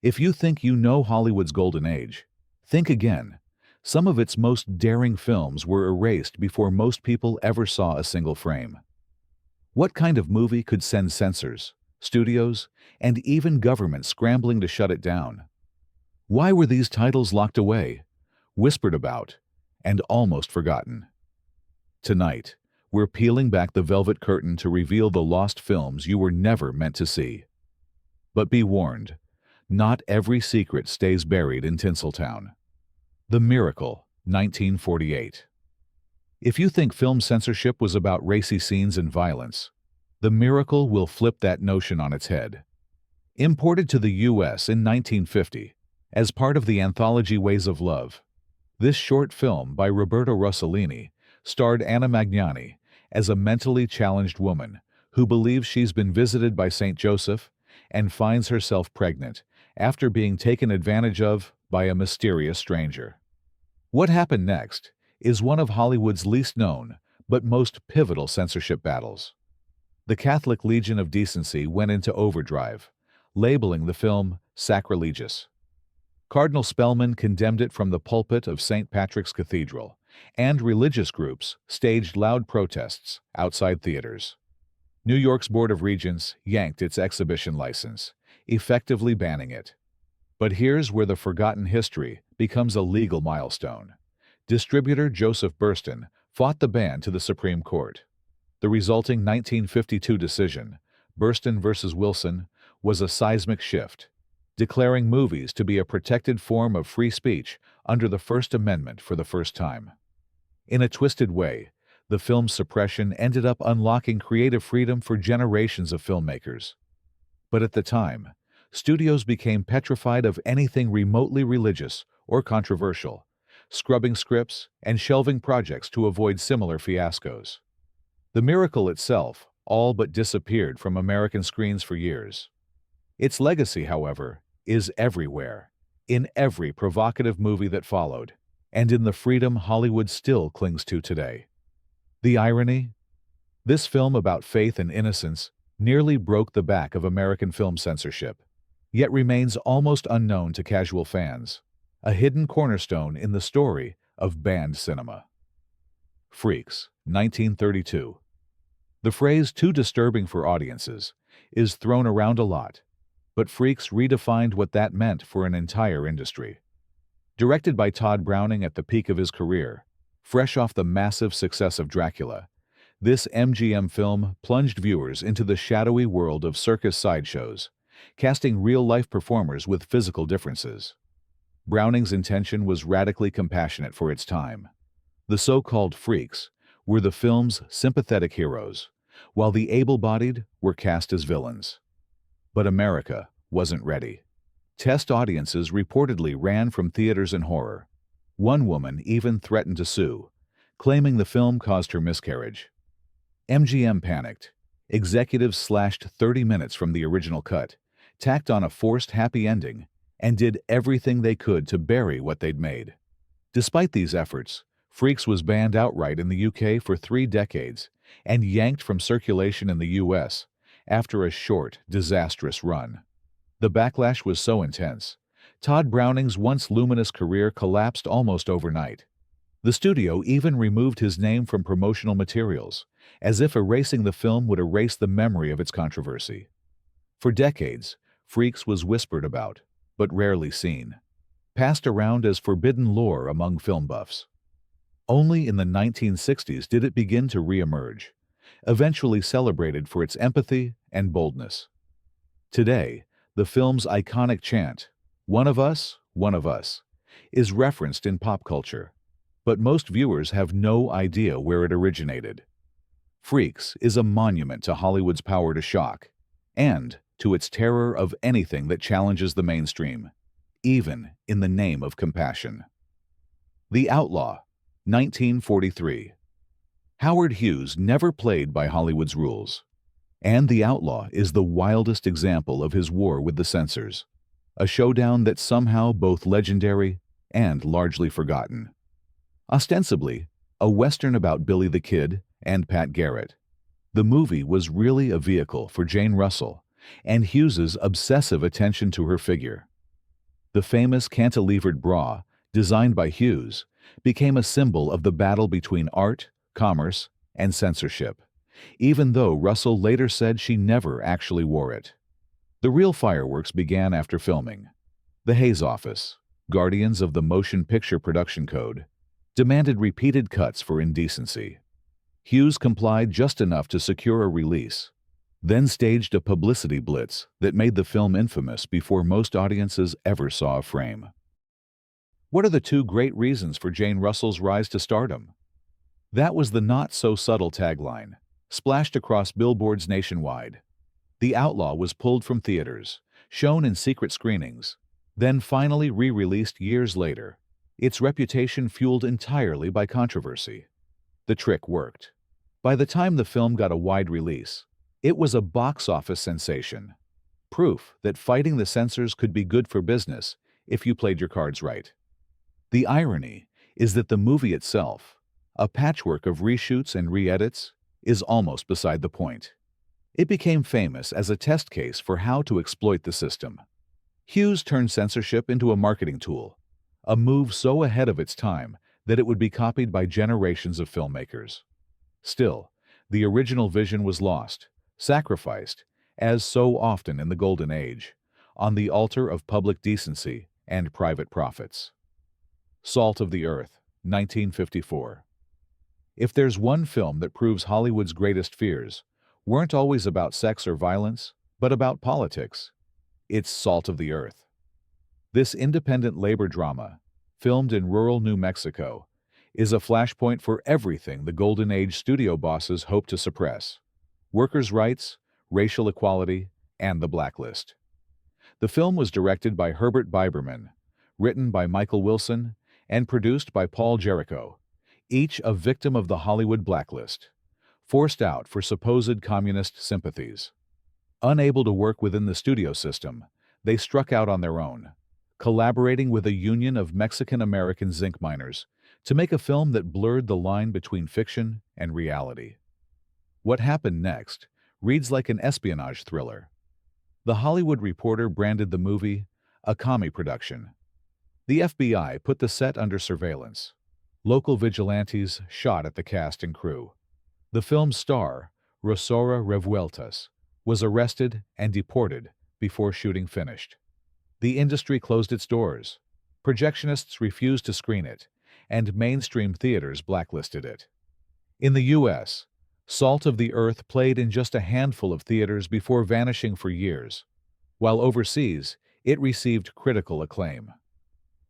If you think you know Hollywood's golden age, think again. Some of its most daring films were erased before most people ever saw a single frame. What kind of movie could send censors, studios, and even governments scrambling to shut it down? Why were these titles locked away, whispered about, and almost forgotten? Tonight, we're peeling back the velvet curtain to reveal the lost films you were never meant to see. But be warned, not every secret stays buried in Tinseltown. The Miracle, 1948. If you think film censorship was about racy scenes and violence, The Miracle will flip that notion on its head. Imported to the U.S. in 1950 as part of the anthology Ways of Love, this short film by Roberto Rossellini starred Anna Magnani as a mentally challenged woman who believes she's been visited by Saint Joseph and finds herself pregnant after being taken advantage of by a mysterious stranger. What happened next is one of Hollywood's least known but most pivotal censorship battles. The Catholic Legion of Decency went into overdrive, labeling the film sacrilegious. Cardinal Spellman condemned it from the pulpit of St. Patrick's Cathedral, and religious groups staged loud protests outside theaters. New York's Board of Regents yanked its exhibition license, effectively banning it. But here's where the forgotten history becomes a legal milestone. Distributor Joseph Burston fought the ban to the Supreme Court. The resulting 1952 decision, Burston v. Wilson, was a seismic shift, declaring movies to be a protected form of free speech under the First Amendment for the first time. In a twisted way, the film's suppression ended up unlocking creative freedom for generations of filmmakers. But at the time, studios became petrified of anything remotely religious or controversial, scrubbing scripts and shelving projects to avoid similar fiascos. The Miracle itself all but disappeared from American screens for years. Its legacy, however, is everywhere, in every provocative movie that followed, and in the freedom Hollywood still clings to today. The irony? This film about faith and innocence nearly broke the back of American film censorship, yet remains almost unknown to casual fans, a hidden cornerstone in the story of banned cinema. Freaks, 1932. The phrase "too disturbing for audiences" is thrown around a lot, but Freaks redefined what that meant for an entire industry. Directed by Todd Browning at the peak of his career, fresh off the massive success of Dracula, this MGM film plunged viewers into the shadowy world of circus sideshows, casting real-life performers with physical differences. Browning's intention was radically compassionate for its time. The so-called freaks were the film's sympathetic heroes, while the able-bodied were cast as villains. But America wasn't ready. Test audiences reportedly ran from theaters in horror. One woman even threatened to sue, claiming the film caused her miscarriage. MGM panicked. Executives slashed 30 minutes from the original cut, tacked on a forced happy ending, and did everything they could to bury what they'd made. Despite these efforts, Freaks was banned outright in the UK for 3 decades and yanked from circulation in the US after a short, disastrous run. The backlash was so intense, Todd Browning's once luminous career collapsed almost overnight. The studio even removed his name from promotional materials, as if erasing the film would erase the memory of its controversy. For decades, Freaks was whispered about, but rarely seen, passed around as forbidden lore among film buffs. Only in the 1960s did it begin to re-emerge, eventually celebrated for its empathy and boldness. Today, the film's iconic chant, "One of us, one of us," is referenced in pop culture, but most viewers have no idea where it originated. Freaks is a monument to Hollywood's power to shock, and to its terror of anything that challenges the mainstream, even in the name of compassion. The Outlaw, 1943. Howard Hughes never played by Hollywood's rules, and The Outlaw is the wildest example of his war with the censors, a showdown that's somehow both legendary and largely forgotten. Ostensibly, a Western about Billy the Kid and Pat Garrett, the movie was really a vehicle for Jane Russell and Hughes's obsessive attention to her figure. The famous cantilevered bra, designed by Hughes, became a symbol of the battle between art, commerce, and censorship, even though Russell later said she never actually wore it. The real fireworks began after filming. The Hays Office, guardians of the Motion Picture Production Code, demanded repeated cuts for indecency. Hughes complied just enough to secure a release, then staged a publicity blitz that made the film infamous before most audiences ever saw a frame. What are the two great reasons for Jane Russell's rise to stardom? That was the not-so-subtle tagline, splashed across billboards nationwide. The Outlaw was pulled from theaters, shown in secret screenings, then finally re-released years later, its reputation fueled entirely by controversy. The trick worked. By the time the film got a wide release, it was a box office sensation. Proof that fighting the censors could be good for business if you played your cards right. The irony is that the movie itself, a patchwork of reshoots and re-edits, is almost beside the point. It became famous as a test case for how to exploit the system. Hughes turned censorship into a marketing tool, a move so ahead of its time that it would be copied by generations of filmmakers. Still, the original vision was lost, sacrificed, as so often in the Golden Age, on the altar of public decency and private profits. Salt of the Earth, 1954. If there's one film that proves Hollywood's greatest fears weren't always about sex or violence, but about politics, it's Salt of the Earth. This independent labor drama, filmed in rural New Mexico, is a flashpoint for everything the Golden Age studio bosses hope to suppress: workers' rights, racial equality, and the blacklist. The film was directed by Herbert Biberman, written by Michael Wilson, and produced by Paul Jericho, each a victim of the Hollywood blacklist, forced out for supposed communist sympathies. Unable to work within the studio system, they struck out on their own, collaborating with a union of Mexican-American zinc miners to make a film that blurred the line between fiction and reality. What happened next reads like an espionage thriller. The Hollywood Reporter branded the movie a commie production. The FBI put the set under surveillance. Local vigilantes shot at the cast and crew. The film's star, Rosaura Revueltas, was arrested and deported before shooting finished. The industry closed its doors. Projectionists refused to screen it, and mainstream theaters blacklisted it. In the U.S., Salt of the Earth played in just a handful of theaters before vanishing for years, while overseas, it received critical acclaim.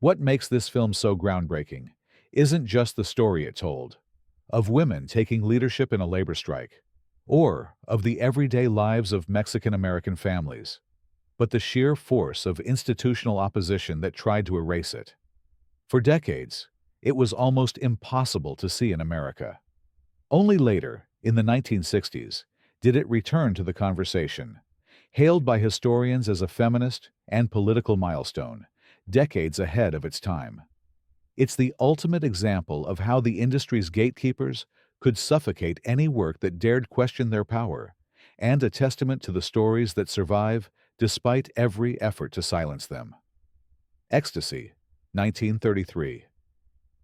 What makes this film so groundbreaking isn't just the story it told, of women taking leadership in a labor strike, or of the everyday lives of Mexican-American families, but the sheer force of institutional opposition that tried to erase it. For decades, it was almost impossible to see in America. Only later, in the 1960s, did it return to the conversation, hailed by historians as a feminist and political milestone, decades ahead of its time. It's the ultimate example of how the industry's gatekeepers could suffocate any work that dared question their power, and a testament to the stories that survive despite every effort to silence them. Ecstasy, 1933.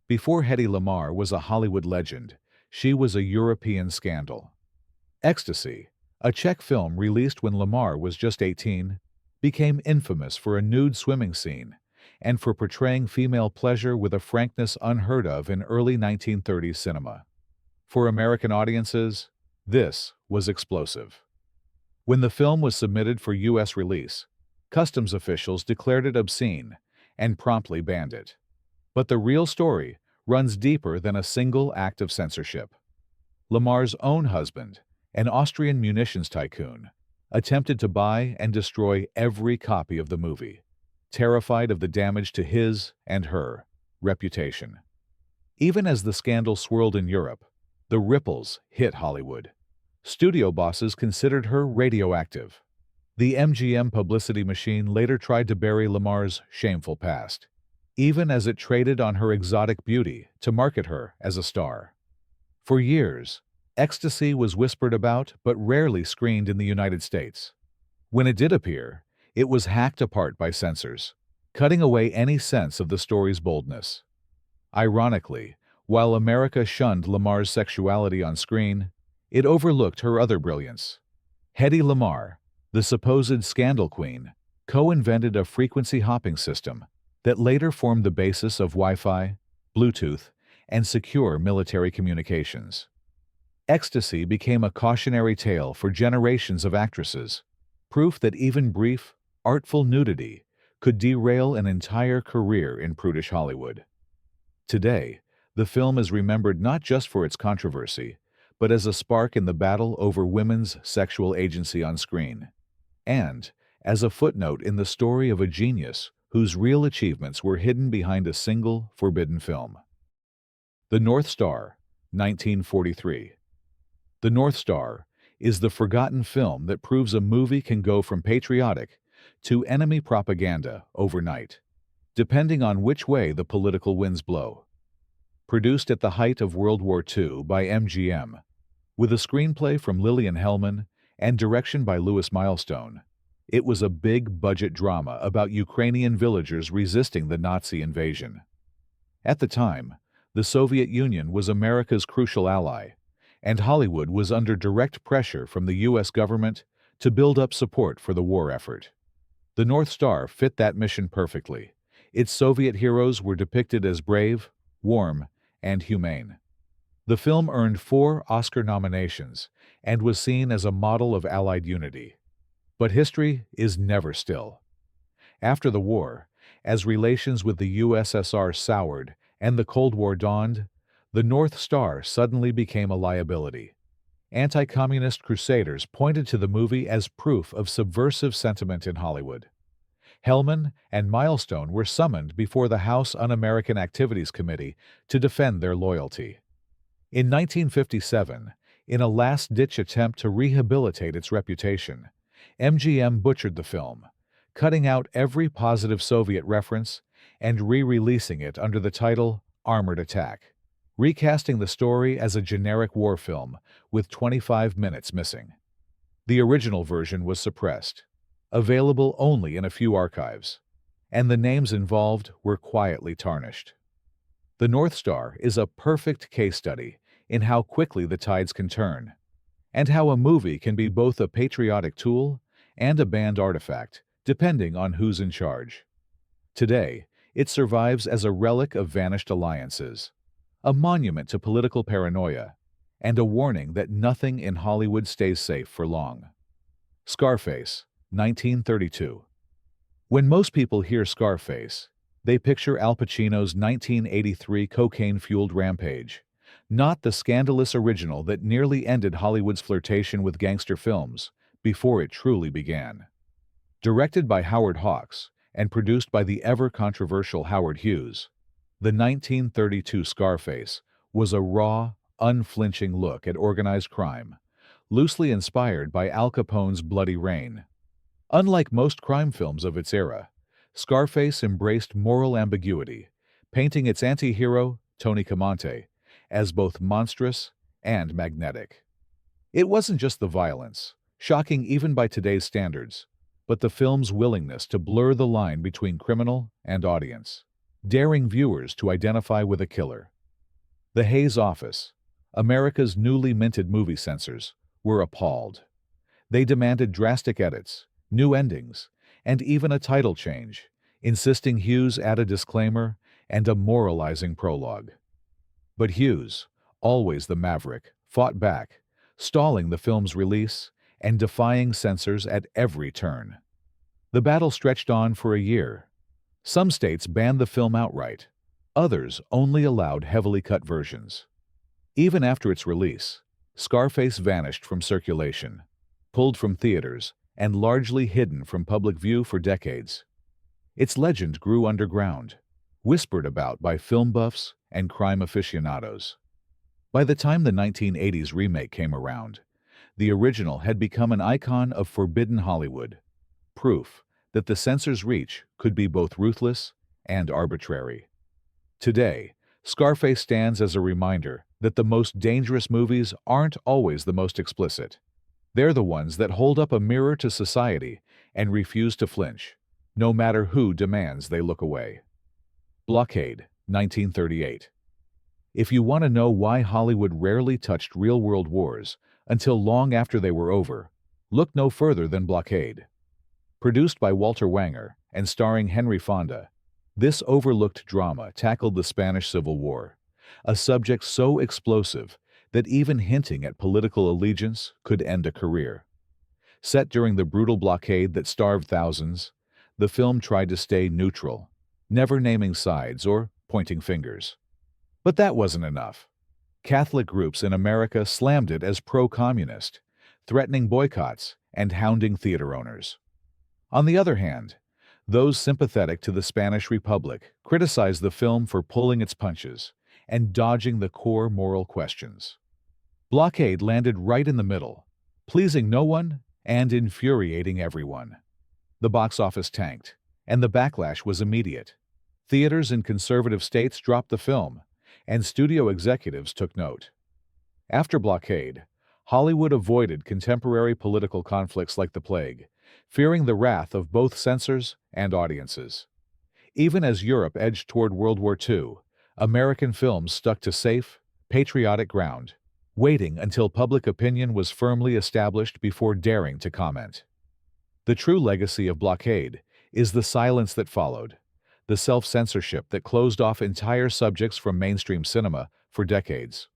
Before Hedy Lamarr was a Hollywood legend, she was a European scandal. Ecstasy, a Czech film released when Lamarr was just 18, became infamous for a nude swimming scene and for portraying female pleasure with a frankness unheard of in early 1930s cinema. For American audiences, this was explosive. When the film was submitted for U.S. release, customs officials declared it obscene and promptly banned it. But the real story runs deeper than a single act of censorship. Lamarr's own husband, an Austrian munitions tycoon, attempted to buy and destroy every copy of the movie, terrified of the damage to his and her reputation. Even as the scandal swirled in Europe, the ripples hit Hollywood. Studio bosses considered her radioactive. The MGM publicity machine later tried to bury Lamarr's shameful past, even as it traded on her exotic beauty to market her as a star. For years, Ecstasy was whispered about but rarely screened in the United States. When it did appear, it was hacked apart by censors. cutting away any sense of the story's boldness. Ironically, while America shunned Lamar's sexuality on screen, it overlooked her other brilliance. Hedy Lamarr, the supposed scandal queen, co-invented a frequency hopping system that later formed the basis of Wi-Fi, Bluetooth, and secure military communications. Ecstasy became a cautionary tale for generations of actresses, proof that even brief, artful nudity could derail an entire career in prudish Hollywood. Today, the film is remembered not just for its controversy, but as a spark in the battle over women's sexual agency on screen, and as a footnote in the story of a genius whose real achievements were hidden behind a single forbidden film. The Northstar, 1943. The Northstar is the forgotten film that proves a movie can go from patriotic to enemy propaganda overnight, depending on which way the political winds blow. Produced at the height of World War II by MGM, with a screenplay from Lillian Hellman and direction by Louis Milestone, it was a big-budget drama about Ukrainian villagers resisting the Nazi invasion. At the time, the Soviet Union was America's crucial ally, and Hollywood was under direct pressure from the U.S. government to build up support for the war effort. The Northstar fit that mission perfectly. Its Soviet heroes were depicted as brave, warm, and humane. The film earned 4 Oscar nominations and was seen as a model of Allied unity. But history is never still. After the war, as relations with the USSR soured and the Cold War dawned, the Northstar suddenly became a liability. Anti-communist crusaders pointed to the movie as proof of subversive sentiment in Hollywood. Hellman and Milestone were summoned before the House Un-American Activities Committee to defend their loyalty. In 1957, in a last-ditch attempt to rehabilitate its reputation, MGM butchered the film, cutting out every positive Soviet reference and re-releasing it under the title Armored Attack, recasting the story as a generic war film with 25 minutes missing. The original version was suppressed, available only in a few archives, and the names involved were quietly tarnished. The Northstar is a perfect case study in how quickly the tides can turn, and how a movie can be both a patriotic tool and a banned artifact, depending on who's in charge. Today, it survives as a relic of vanished alliances, a monument to political paranoia, and a warning that nothing in Hollywood stays safe for long. Scarface, 1932. When most people hear Scarface, they picture Al Pacino's 1983 cocaine-fueled rampage, not the scandalous original that nearly ended Hollywood's flirtation with gangster films before it truly began. Directed by Howard Hawks and produced by the ever-controversial Howard Hughes, the 1932 Scarface was a raw, unflinching look at organized crime, loosely inspired by Al Capone's Bloody Rain. Unlike most crime films of its era, Scarface embraced moral ambiguity, painting its anti-hero, Tony Camonte, as both monstrous and magnetic. It wasn't just the violence, shocking even by today's standards, but the film's willingness to blur the line between criminal and audience, daring viewers to identify with a killer. The Hays Office, America's newly minted movie censors, were appalled. They demanded drastic edits, new endings, and even a title change, insisting Hughes add a disclaimer and a moralizing prologue. But Hughes, always the maverick, fought back, stalling the film's release and defying censors at every turn. The battle stretched on for a year. Some states banned the film outright, others only allowed heavily cut versions. Even after its release, Scarface vanished from circulation, pulled from theaters, and largely hidden from public view for decades. Its legend grew underground, whispered about by film buffs and crime aficionados. By the time the 1980s remake came around, the original had become an icon of forbidden Hollywood, proof that the censor's reach could be both ruthless and arbitrary. Today, Scarface stands as a reminder that the most dangerous movies aren't always the most explicit. They're the ones that hold up a mirror to society and refuse to flinch, no matter who demands they look away. Blockade, 1938. If you want to know why Hollywood rarely touched real-world wars until long after they were over, look no further than Blockade. Produced by Walter Wanger and starring Henry Fonda, this overlooked drama tackled the Spanish Civil War, a subject so explosive that even hinting at political allegiance could end a career. Set during the brutal blockade that starved thousands, the film tried to stay neutral, never naming sides or pointing fingers. But that wasn't enough. Catholic groups in America slammed it as pro-communist, threatening boycotts and hounding theater owners. On the other hand, those sympathetic to the Spanish Republic criticized the film for pulling its punches and dodging the core moral questions. Blockade landed right in the middle, pleasing no one and infuriating everyone. The box office tanked, and the backlash was immediate. Theaters in conservative states dropped the film, and studio executives took note. After Blockade, Hollywood avoided contemporary political conflicts like the plague, fearing the wrath of both censors and audiences. Even as Europe edged toward World War II, American films stuck to safe, patriotic ground, waiting until public opinion was firmly established before daring to comment. The true legacy of Blockade is the silence that followed, the self-censorship that closed off entire subjects from mainstream cinema for decades.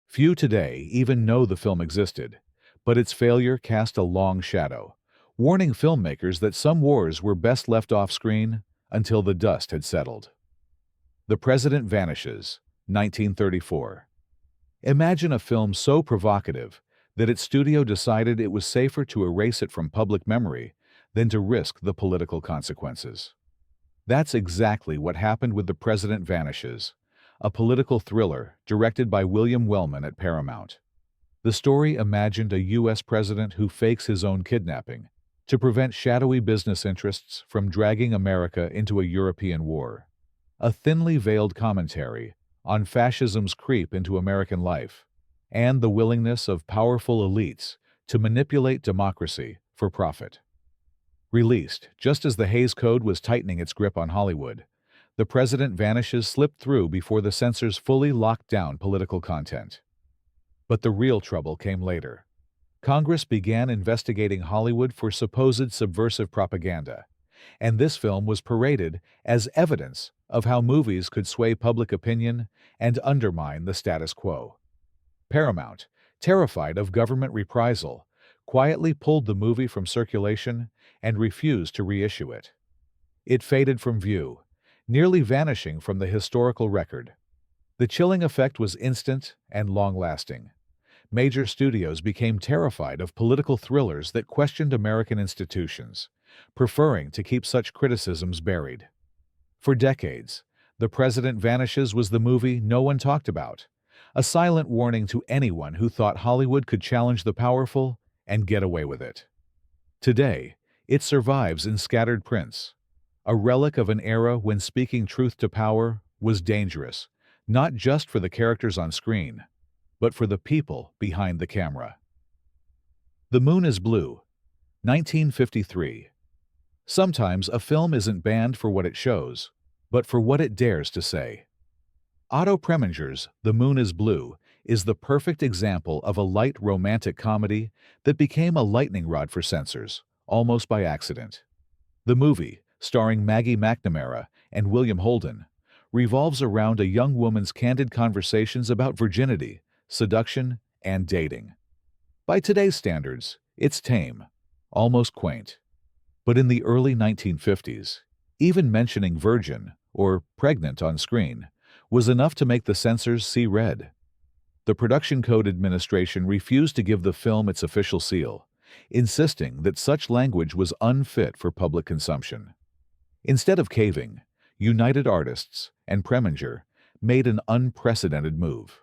Few today even know the film existed, but its failure cast a long shadow, warning filmmakers that some wars were best left off-screen until the dust had settled. The President Vanishes, 1934. Imagine a film so provocative that its studio decided it was safer to erase it from public memory than to risk the political consequences. That's exactly what happened with The President Vanishes, a political thriller directed by William Wellman at Paramount. The story imagined a U.S. president who fakes his own kidnapping to prevent shadowy business interests from dragging America into a European war. A thinly veiled commentary on fascism's creep into American life and the willingness of powerful elites to manipulate democracy for profit. Released just as the Hays Code was tightening its grip on Hollywood, The President Vanishes slipped through before the censors fully locked down political content. But the real trouble came later. Congress began investigating Hollywood for supposed subversive propaganda, and this film was paraded as evidence of how movies could sway public opinion and undermine the status quo. Paramount, terrified of government reprisal, quietly pulled the movie from circulation and refused to reissue it. It faded from view, nearly vanishing from the historical record. The chilling effect was instant and long-lasting. Major studios became terrified of political thrillers that questioned American institutions, preferring to keep such criticisms buried. For decades, The President Vanishes was the movie no one talked about, a silent warning to anyone who thought Hollywood could challenge the powerful and get away with it. Today, it survives in scattered prints, a relic of an era when speaking truth to power was dangerous, not just for the characters on screen, but for the people behind the camera. The Moon is Blue, 1953. Sometimes a film isn't banned for what it shows, but for what it dares to say. Otto Preminger's The Moon is Blue is the perfect example of a light romantic comedy that became a lightning rod for censors, almost by accident. The movie, starring Maggie McNamara and William Holden, revolves around a young woman's candid conversations about virginity, seduction, and dating. By today's standards, it's tame, almost quaint. But in the early 1950s, even mentioning virgin or pregnant on screen was enough to make the censors see red. The Production Code Administration refused to give the film its official seal, insisting that such language was unfit for public consumption. Instead of caving, United Artists and Preminger made an unprecedented move.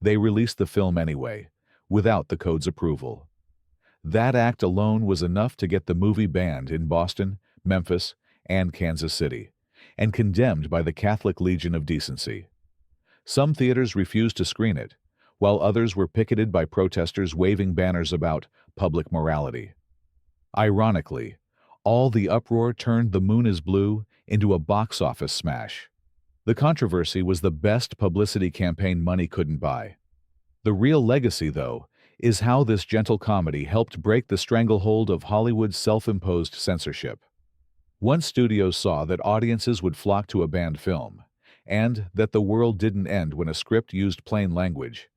They released the film anyway, without the code's approval. That act alone was enough to get the movie banned in Boston, Memphis, and Kansas City, and condemned by the Catholic Legion of Decency. Some theaters refused to screen it, while others were picketed by protesters waving banners about public morality. Ironically, All the uproar turned The Moon is Blue into a box office smash. The controversy was the best publicity campaign money couldn't buy. The real legacy, though, is how this gentle comedy helped break the stranglehold of Hollywood's self-imposed censorship. Once studios saw that audiences would flock to a banned film, and that the world didn't end when a script used plain language,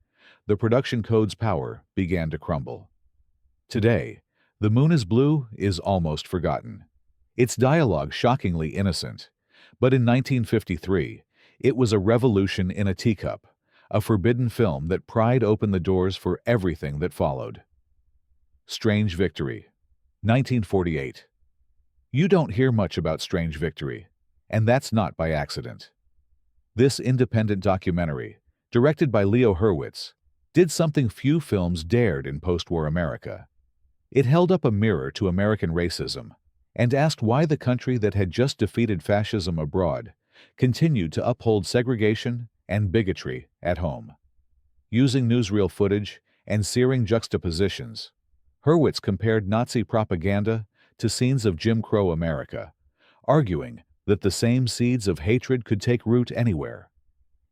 the production code's power began to crumble. Today, The Moon is Blue is almost forgotten. Its dialogue shockingly innocent, but in 1953, it was a revolution in a teacup, a forbidden film that pried open the doors for everything that followed. Strange Victory, 1948. You don't hear much about Strange Victory, and that's not by accident. This independent documentary, directed by Leo Hurwitz, did something few films dared in post-war America. It held up a mirror to American racism and asked why the country that had just defeated fascism abroad continued to uphold segregation and bigotry at home. Using newsreel footage and searing juxtapositions, Hurwitz compared Nazi propaganda to scenes of Jim Crow America, arguing that the same seeds of hatred could take root anywhere.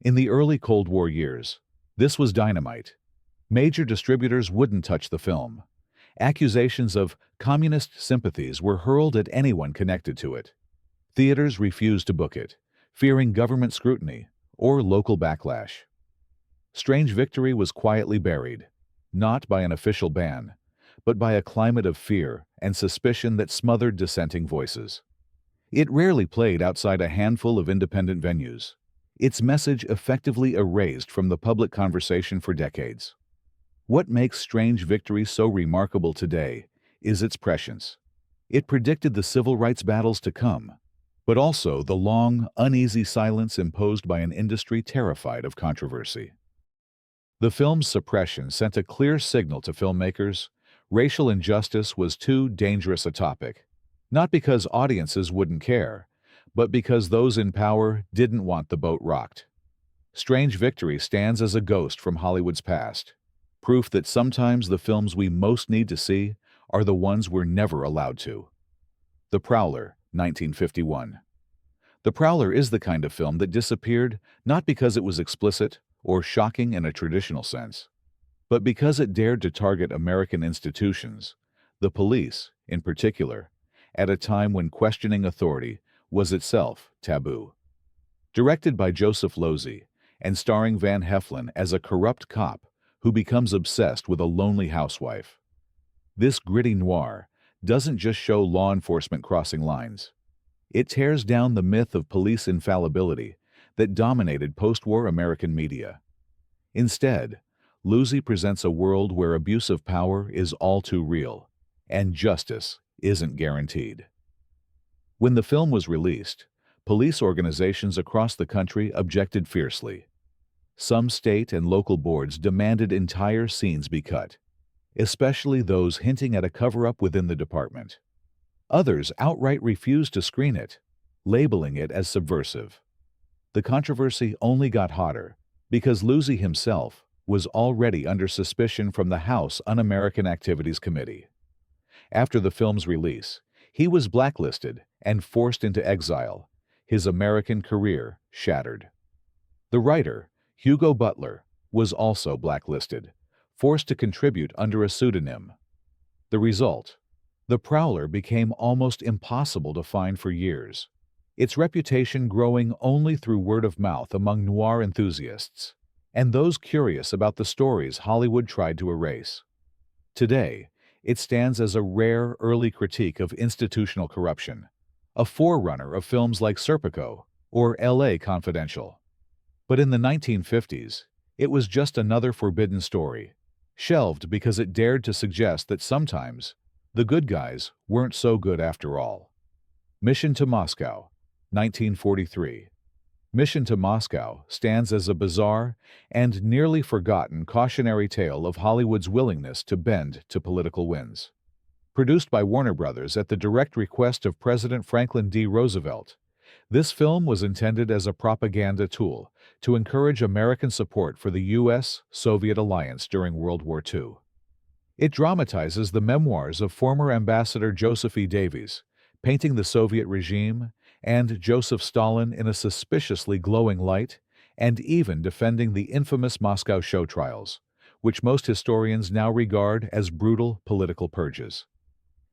In the early Cold War years, this was dynamite. Major distributors wouldn't touch the film. Accusations of communist sympathies were hurled at anyone connected to it. Theaters refused to book it, fearing government scrutiny or local backlash. Strange Victory was quietly buried, not by an official ban, but by a climate of fear and suspicion that smothered dissenting voices. It rarely played outside a handful of independent venues. Its message effectively erased from the public conversation for decades. What makes Strange Victory so remarkable today is its prescience. It predicted the civil rights battles to come, but also the long, uneasy silence imposed by an industry terrified of controversy. The film's suppression sent a clear signal to filmmakers: racial injustice was too dangerous a topic, not because audiences wouldn't care, but because those in power didn't want the boat rocked. Strange Victory stands as a ghost from Hollywood's past, proof that sometimes the films we most need to see are the ones we're never allowed to. The Prowler, 1951. The Prowler is the kind of film that disappeared not because it was explicit or shocking in a traditional sense, but because it dared to target American institutions, the police in particular, at a time when questioning authority was itself taboo. Directed by Joseph Losey and starring Van Heflin as a corrupt cop who becomes obsessed with a lonely housewife, this gritty noir doesn't just show law enforcement crossing lines. It tears down the myth of police infallibility that dominated post-war American media. Instead, Losey presents a world where abuse of power is all too real, and justice isn't guaranteed. When the film was released, police organizations across the country objected fiercely. Some state and local boards demanded entire scenes be cut, especially those hinting at a cover-up within the department. Others outright refused to screen it, labeling it as subversive. The controversy only got hotter because Losey himself was already under suspicion from the House Un-American Activities Committee. After the film's release, he was blacklisted and forced into exile, his American career shattered. The writer, Hugo Butler, was also blacklisted, forced to contribute under a pseudonym. The result: The Prowler became almost impossible to find for years, its reputation growing only through word of mouth among noir enthusiasts and those curious about the stories Hollywood tried to erase. Today, it stands as a rare early critique of institutional corruption, a forerunner of films like Serpico or L.A. Confidential. But in the 1950s, it was just another forbidden story, shelved because it dared to suggest that sometimes the good guys weren't so good after all. Mission to Moscow, 1943. Mission to Moscow stands as a bizarre and nearly forgotten cautionary tale of Hollywood's willingness to bend to political winds. Produced by Warner Brothers at the direct request of President Franklin D. Roosevelt, this film was intended as a propaganda tool to encourage American support for the U.S.-Soviet alliance during World War II. It dramatizes the memoirs of former Ambassador Joseph E. Davies, painting the Soviet regime and Joseph Stalin in a suspiciously glowing light, and even defending the infamous Moscow show trials, which most historians now regard as brutal political purges.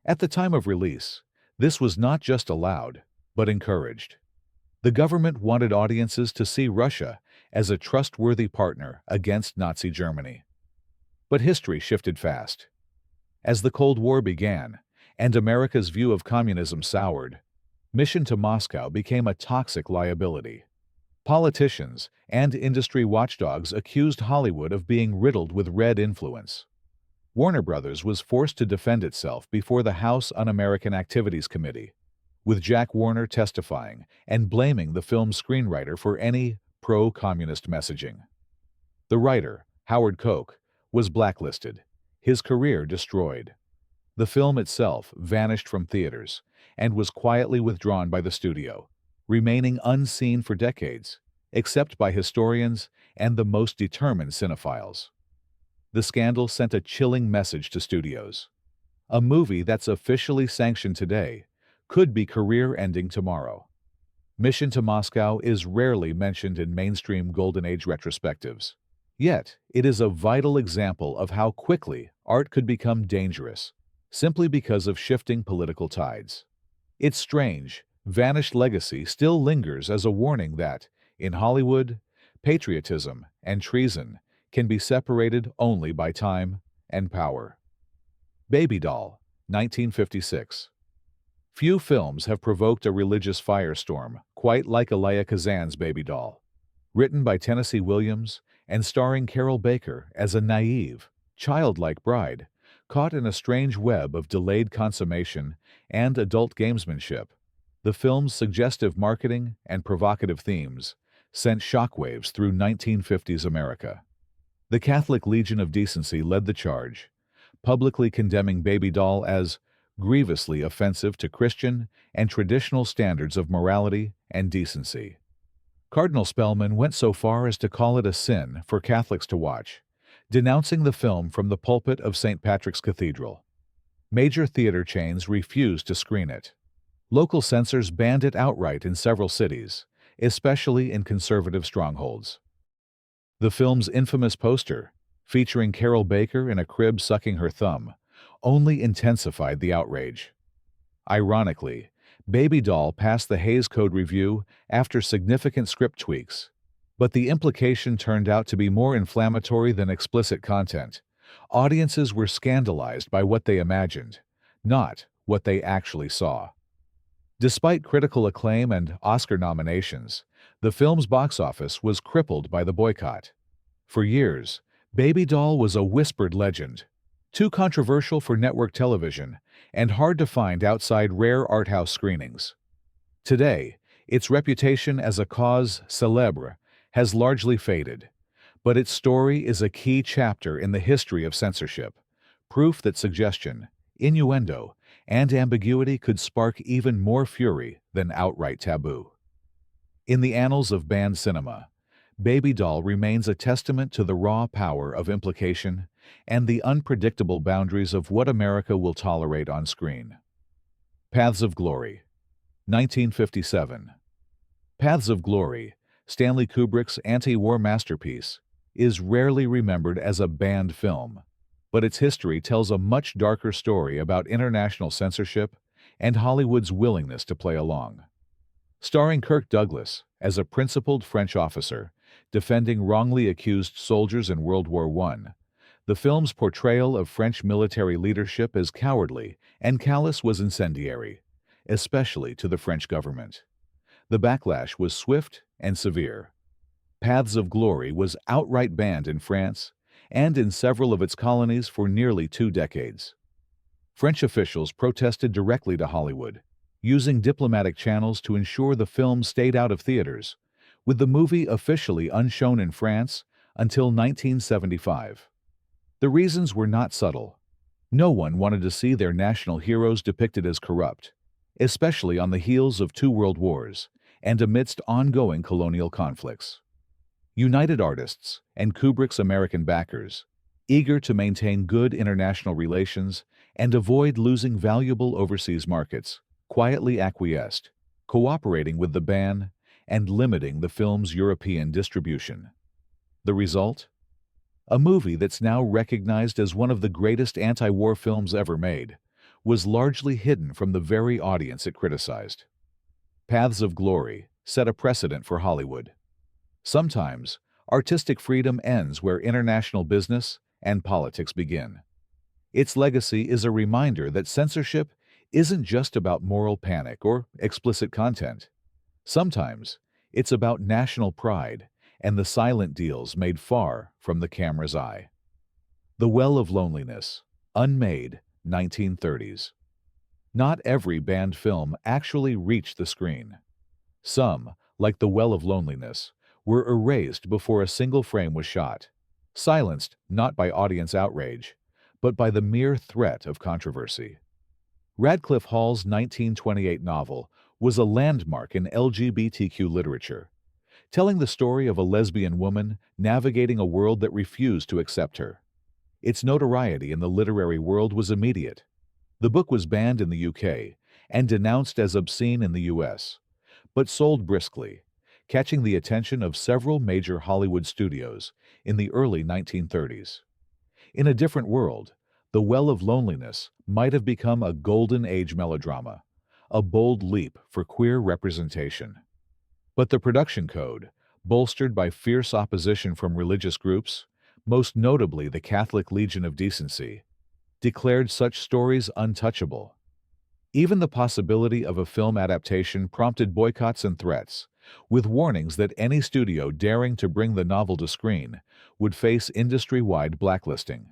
At the time of release, this was not just allowed, but encouraged. The government wanted audiences to see Russia as a trustworthy partner against Nazi Germany. But history shifted fast. As the Cold War began, and America's view of communism soured, Mission to Moscow became a toxic liability. Politicians and industry watchdogs accused Hollywood of being riddled with red influence. Warner Brothers was forced to defend itself before the House Un-American Activities Committee, with Jack Warner testifying and blaming the film's screenwriter for any pro-communist messaging. The writer, Howard Koch, was blacklisted, his career destroyed. The film itself vanished from theaters and was quietly withdrawn by the studio, remaining unseen for decades, except by historians and the most determined cinephiles. The scandal sent a chilling message to studios. A movie that's officially sanctioned today could be career-ending tomorrow. Mission to Moscow is rarely mentioned in mainstream Golden Age retrospectives. Yet, it is a vital example of how quickly art could become dangerous, simply because of shifting political tides. Its strange, vanished legacy still lingers as a warning that, in Hollywood, patriotism and treason can be separated only by time and power. Baby Doll, 1956. Few films have provoked a religious firestorm quite like Elia Kazan's Baby Doll. Written by Tennessee Williams and starring Carol Baker as a naive, childlike bride caught in a strange web of delayed consummation and adult gamesmanship, the film's suggestive marketing and provocative themes sent shockwaves through 1950s America. The Catholic Legion of Decency led the charge, publicly condemning Baby Doll as grievously offensive to Christian and traditional standards of morality and decency. Cardinal Spellman went so far as to call it a sin for Catholics to watch, denouncing the film from the pulpit of St. Patrick's Cathedral. Major theater chains refused to screen it. Local censors banned it outright in several cities, especially in conservative strongholds. The film's infamous poster, featuring Carol Baker in a crib sucking her thumb, only intensified the outrage. Ironically, Baby Doll passed the Hays Code review after significant script tweaks, but the implication turned out to be more inflammatory than explicit content. Audiences were scandalized by what they imagined, not what they actually saw. Despite critical acclaim and Oscar nominations, the film's box office was crippled by the boycott. For years, Baby Doll was a whispered legend, too controversial for network television and hard to find outside rare art house screenings. Today, its reputation as a cause célèbre has largely faded, but its story is a key chapter in the history of censorship, proof that suggestion, innuendo, and ambiguity could spark even more fury than outright taboo. In the annals of banned cinema, Baby Doll remains a testament to the raw power of implication and the unpredictable boundaries of what America will tolerate on screen. Paths of Glory, 1957. Paths of Glory, Stanley Kubrick's anti-war masterpiece, is rarely remembered as a banned film, but its history tells a much darker story about international censorship and Hollywood's willingness to play along. Starring Kirk Douglas as a principled French officer defending wrongly accused soldiers in World War I, the film's portrayal of French military leadership as cowardly and callous was incendiary, especially to the French government. The backlash was swift and severe. Paths of Glory was outright banned in France and in several of its colonies for nearly 2 decades. French officials protested directly to Hollywood, using diplomatic channels to ensure the film stayed out of theaters, with the movie officially unshown in France until 1975. The reasons were not subtle. No one wanted to see their national heroes depicted as corrupt, especially on the heels of 2 world wars and amidst ongoing colonial conflicts. United Artists and Kubrick's American backers, eager to maintain good international relations and avoid losing valuable overseas markets, quietly acquiesced, cooperating with the ban and limiting the film's European distribution. The result? A movie that's now recognized as one of the greatest anti-war films ever made was largely hidden from the very audience it criticized. Paths of Glory set a precedent for Hollywood. Sometimes, artistic freedom ends where international business and politics begin. Its legacy is a reminder that censorship isn't just about moral panic or explicit content. Sometimes, it's about national pride and the silent deals made far from the camera's eye. The Well of Loneliness, unmade, 1930s. Not every banned film actually reached the screen. Some, like The Well of Loneliness, were erased before a single frame was shot, silenced not by audience outrage, but by the mere threat of controversy. Radcliffe Hall's 1928 novel was a landmark in LGBTQ literature, telling the story of a lesbian woman navigating a world that refused to accept her. Its notoriety in the literary world was immediate. The book was banned in the UK and denounced as obscene in the US, but sold briskly, catching the attention of several major Hollywood studios in the early 1930s. In a different world, The Well of Loneliness might have become a golden age melodrama, a bold leap for queer representation. But the production code, bolstered by fierce opposition from religious groups, most notably the Catholic Legion of Decency, declared such stories untouchable. Even the possibility of a film adaptation prompted boycotts and threats, with warnings that any studio daring to bring the novel to screen would face industry-wide blacklisting.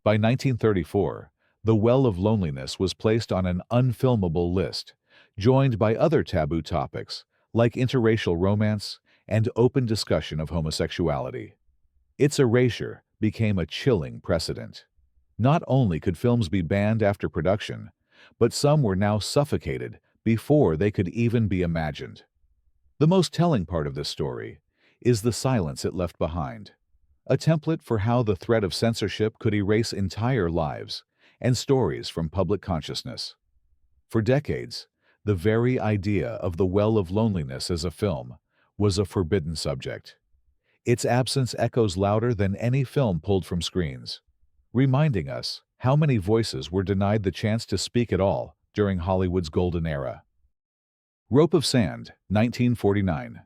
By 1934, The Well of Loneliness was placed on an unfilmable list, joined by other taboo topics like interracial romance and open discussion of homosexuality. Its erasure became a chilling precedent. Not only could films be banned after production, but some were now suffocated before they could even be imagined. The most telling part of this story is the silence it left behind, a template for how the threat of censorship could erase entire lives and stories from public consciousness. For decades, the very idea of The Well of Loneliness as a film was a forbidden subject. Its absence echoes louder than any film pulled from screens, reminding us how many voices were denied the chance to speak at all during Hollywood's golden era. Rope of Sand, 1949.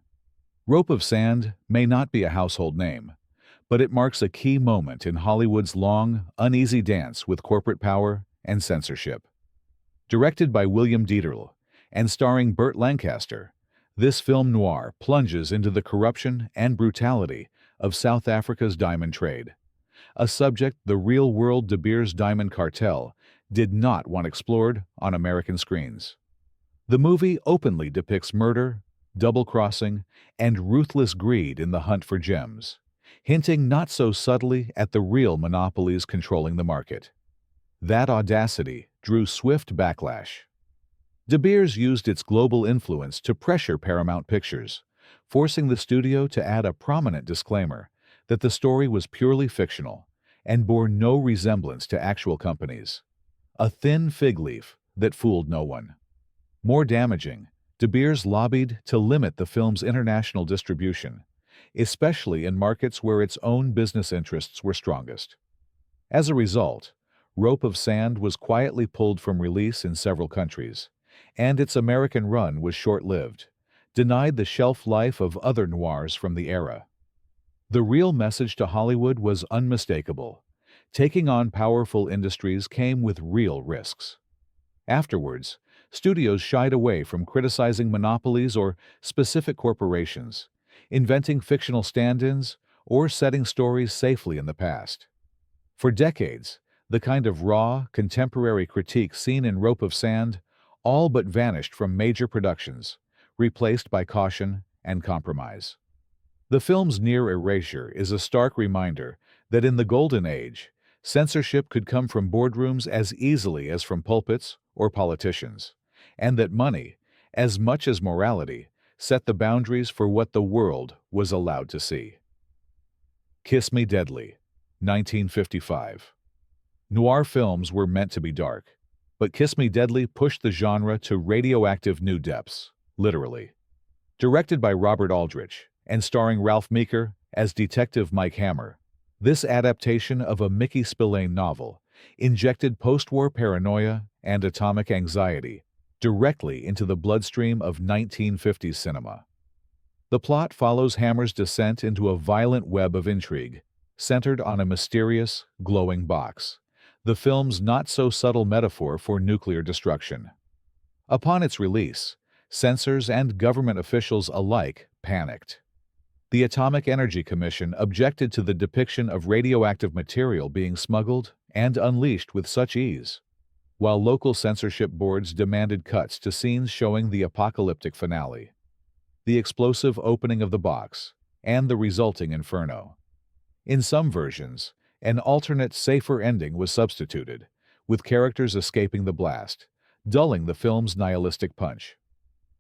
Rope of Sand may not be a household name, but it marks a key moment in Hollywood's long, uneasy dance with corporate power and censorship. Directed by William Dieterle and starring Burt Lancaster, this film noir plunges into the corruption and brutality of South Africa's diamond trade, a subject the real-world De Beers diamond cartel did not want explored on American screens. The movie openly depicts murder, double-crossing, and ruthless greed in the hunt for gems, hinting not so subtly at the real monopolies controlling the market. That audacity drew swift backlash. De Beers used its global influence to pressure Paramount Pictures, forcing the studio to add a prominent disclaimer that the story was purely fictional and bore no resemblance to actual companies. A thin fig leaf that fooled no one. More damaging, De Beers lobbied to limit the film's international distribution, especially in markets where its own business interests were strongest. As a result, Rope of Sand was quietly pulled from release in several countries, and its American run was short-lived, denied the shelf life of other noirs from the era. The real message to Hollywood was unmistakable. Taking on powerful industries came with real risks. Afterwards, studios shied away from criticizing monopolies or specific corporations, inventing fictional stand-ins, or setting stories safely in the past. For decades, the kind of raw, contemporary critique seen in Rope of Sand all but vanished from major productions, replaced by caution and compromise. The film's near erasure is a stark reminder that in the Golden Age, censorship could come from boardrooms as easily as from pulpits or politicians, and that money, as much as morality, set the boundaries for what the world was allowed to see. Kiss Me Deadly, 1955. Noir films were meant to be dark, but Kiss Me Deadly pushed the genre to radioactive new depths, literally. Directed by Robert Aldrich and starring Ralph Meeker as Detective Mike Hammer, this adaptation of a Mickey Spillane novel injected post-war paranoia and atomic anxiety directly into the bloodstream of 1950s cinema. The plot follows Hammer's descent into a violent web of intrigue, centered on a mysterious, glowing box, the film's not-so-subtle metaphor for nuclear destruction. Upon its release, censors and government officials alike panicked. The Atomic Energy Commission objected to the depiction of radioactive material being smuggled and unleashed with such ease, while local censorship boards demanded cuts to scenes showing the apocalyptic finale, the explosive opening of the box, and the resulting inferno. In some versions, an alternate, safer ending was substituted, with characters escaping the blast, dulling the film's nihilistic punch.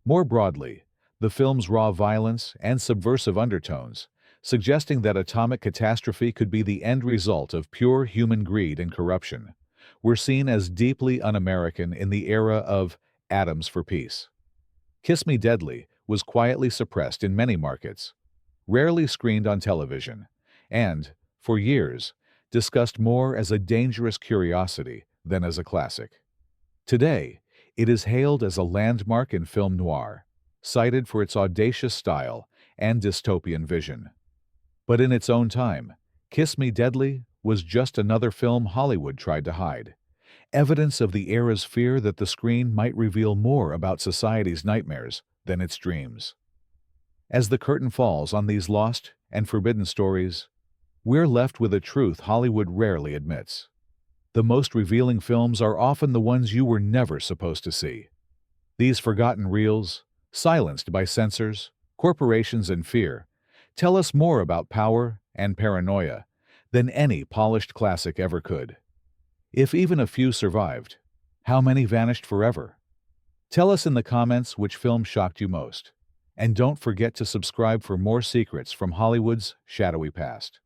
More broadly, the film's raw violence and subversive undertones, suggesting that atomic catastrophe could be the end result of pure human greed and corruption, were seen as deeply un-American in the era of Atoms for Peace. Kiss Me Deadly was quietly suppressed in many markets, rarely screened on television, and, for years, discussed more as a dangerous curiosity than as a classic. Today, it is hailed as a landmark in film noir, cited for its audacious style and dystopian vision. But in its own time, Kiss Me Deadly was just another film Hollywood tried to hide, evidence of the era's fear that the screen might reveal more about society's nightmares than its dreams. As the curtain falls on these lost and forbidden stories, we're left with a truth Hollywood rarely admits. The most revealing films are often the ones you were never supposed to see. These forgotten reels, silenced by censors, corporations, and fear, tell us more about power and paranoia than any polished classic ever could. If even a few survived, how many vanished forever? Tell us in the comments which film shocked you most. And don't forget to subscribe for more secrets from Hollywood's shadowy past.